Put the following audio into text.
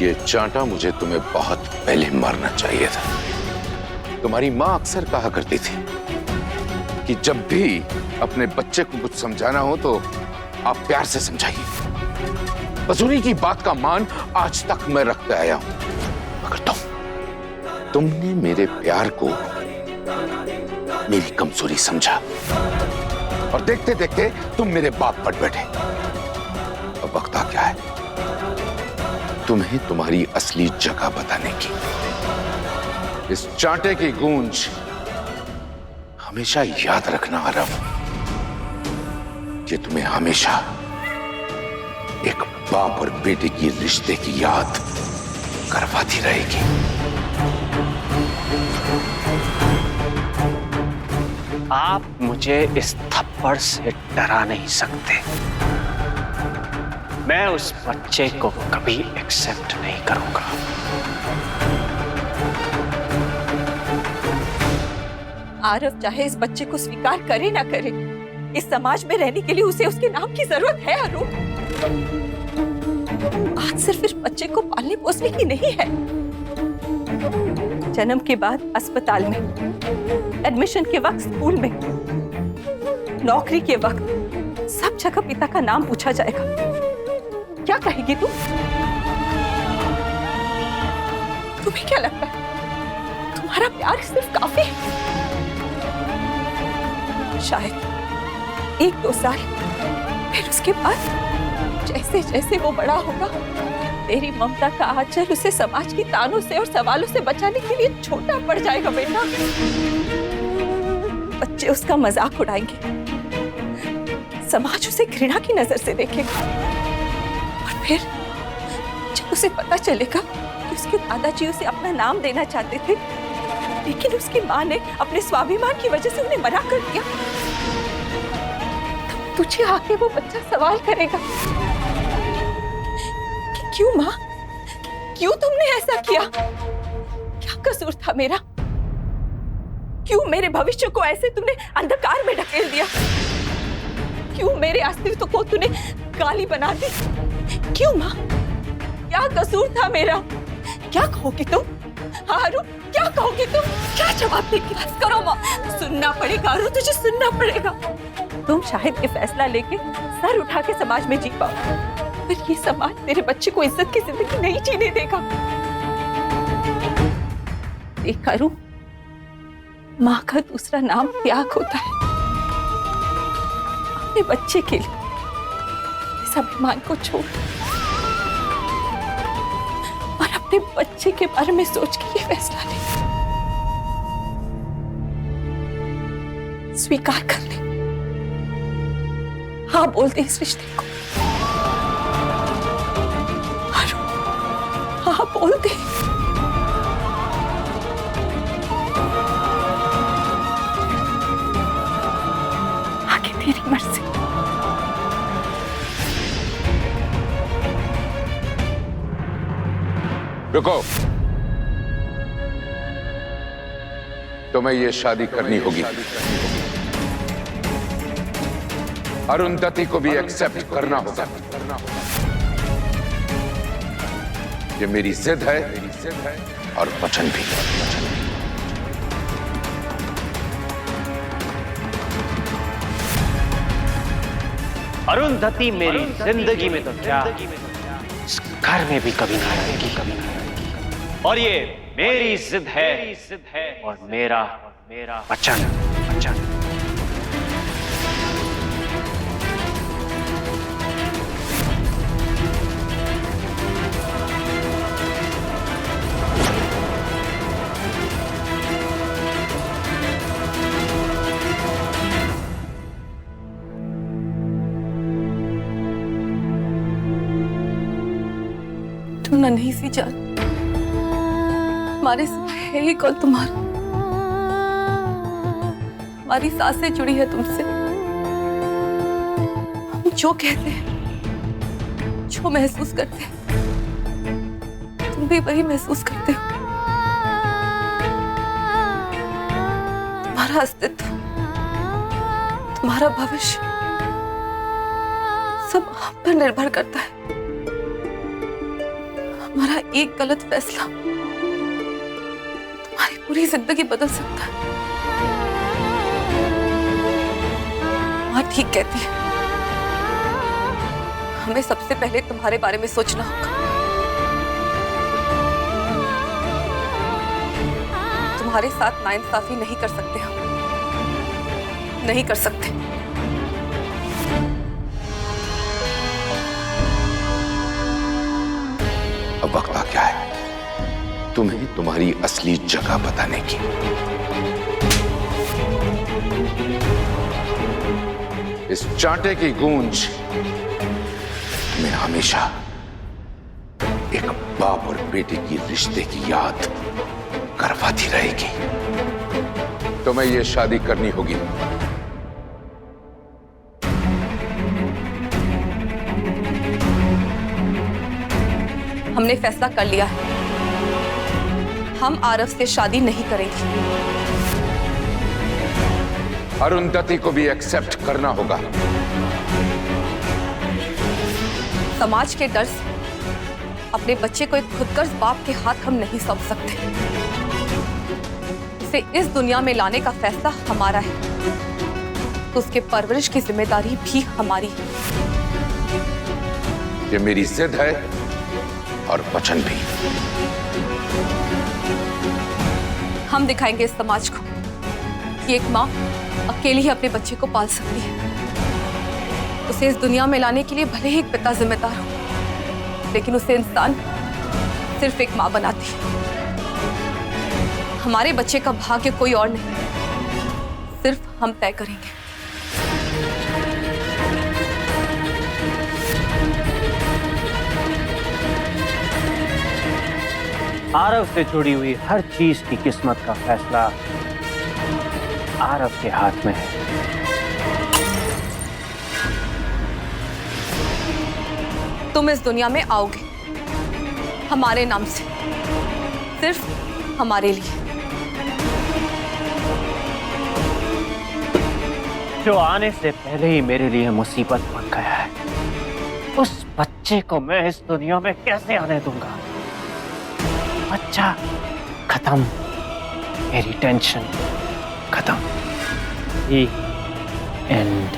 ये चांटा मुझे तुम्हें बहुत पहले मारना चाहिए था। तुम्हारी माँ अक्सर कहा करती थी कि जब भी अपने बच्चे को कुछ समझाना हो तो आप प्यार से समझाइए। बस उन्हीं की बात का मान आज तक मैं रखते आया हूं। मगर तुमने मेरे प्यार को मेरी कमजोरी समझा और देखते देखते तुम मेरे बाप बन बैठे। अब वक्त आ गया है तुम्हें तुम्हारी असली जगह बताने की। इस चांटे की गूंज हमेशा याद रखना आरव, ये तुम्हें हमेशा एक बाप और बेटे की रिश्ते की याद करवाती रहेगी। आप मुझे इस थप्पड़ से डरा नहीं सकते। मैं उस बच्चे को कभी एक्सेप्ट नहीं करूंगा। आरव चाहे इस बच्चे को स्वीकार करे ना करे, इस समाज में रहने के लिए उसे उसके नाम की जरूरत है। अरुण, बात सिर्फ इस बच्चे को पालने पोसने की नहीं है। जन्म के बाद अस्पताल में, एडमिशन के वक्त स्कूल में, नौकरी के वक्त सब जगह पिता का नाम पूछा जाएगा। क्या कहेगी तू? तुम्हें क्या लगता है तुम्हारा प्यार सिर्फ काफी है? शायद 1-2 साल, फिर उसके बाद जैसे जैसे वो बड़ा होगा, तेरी ममता का आंचल उसे समाज की तानों से और सवालों से बचाने के लिए छोटा पड़ जाएगा। बेटा, बच्चे उसका मजाक उड़ाएंगे, समाज उसे घृणा की नजर से देखेगा, और फिर जब उसे पता चलेगा कि उसके दादाजी उसे अपना नाम देना चाहते थे, लेकिन उसकी माँ ने अपने स्वाभिमान की वजह से उन्हें मना कर दिया, तब तुझे आके वो बच्चा सवाल करेगा कि क्यों माँ, क्यों तुमने ऐसा किया? क्या कसूर था मेरा? क्यों मेरे भविष्य को ऐसे तुमने अंधकार में ढकेल दिया? क्यों मेरे अस्तित्व को तूने गाली बना दी? क्यों माँ, क्या कसूर था मेरा? क्या कहोगी तुम? अरुण, क्या कहोगी तुम? क्या जवाब देगी? बस करो माँ, सुनना पड़ेगा अरुण, तुझे सुनना पड़ेगा। तुम शायद ये फैसला लेके सर उठा के समाज में जी पाओ, पर ये समाज तेरे बच्चे को इज्जत की जिंदगी नहीं जीने देगा। देख अरुण, माँ का दूसरा नाम त्याग होता है। अपने बच्चे के लिए इस अभिमान को छोड़ और अपने बच्चे के बारे में सोच के ये फैसला ले। स्वीकार कर ले, हाँ बोल दे इस रिश्ते को। हाँ बोल दे। आगे तेरी मर्जी। रुको, तुम्हें ये शादी करनी होगी। अरुंधति को भी एक्सेप्ट करना होगा। ये मेरी जिद है और वचन भी। अरुंधति मेरी जिंदगी में तो क्या, इस घर में भी कभी ना आएगी। और ये मेरी जिद है और मेरा वचन। तू ना नहीं सी जान, हमारे सिवा है ही कौन तुम्हारा? हमारी सांसें जुड़ी है तुमसे। हम जो कहते हैं, जो महसूस करते हैं, तुम भी वही महसूस करते हो। तुम्हारा अस्तित्व, तुम्हारा भविष्य सब हम पर निर्भर करता है। तुम्हारा एक गलत फैसला तुम्हारी पूरी जिंदगी बदल सकता है। माँ ठीक कहती है, हमें सबसे पहले तुम्हारे बारे में सोचना होगा। तुम्हारे साथ नाइंसाफी नहीं कर सकते हम, नहीं कर सकते। अब वक्त आ गया है तुम्हें तुम्हारी असली जगह बताने की। इस चांटे की गूंज में हमेशा एक बाप और बेटे की रिश्ते की याद करवाती रहेगी। तुम्हें यह शादी करनी होगी। हमने फैसला कर लिया है, हम आरव से शादी नहीं करेंगे। अरुंधति को भी एक्सेप्ट करना होगा। समाज के डर से अपने बच्चे को एक खुदगर्ज बाप के हाथ हम नहीं सौंप सकते। उसे इस दुनिया में लाने का फैसला हमारा है, तो उसके परवरिश की जिम्मेदारी भी हमारी है। ये मेरी जिद है और वचन भी। हम दिखाएंगे इस समाज को कि एक माँ अकेली ही अपने बच्चे को पाल सकती है। उसे इस दुनिया में लाने के लिए भले ही एक पिता जिम्मेदार हो, लेकिन उसे इंसान सिर्फ एक माँ बनाती है। हमारे बच्चे का भाग्य कोई और नहीं, सिर्फ हम तय करेंगे। आरव से जुड़ी हुई हर चीज की किस्मत का फैसला आरव के हाथ में है। तुम इस दुनिया में आओगे हमारे नाम से, सिर्फ हमारे लिए। जो आने से पहले ही मेरे लिए मुसीबत बन गया है, उस बच्चे को मैं इस दुनिया में कैसे आने दूंगा? बच्चा खत्म, मेरी टेंशन खत्म। एंड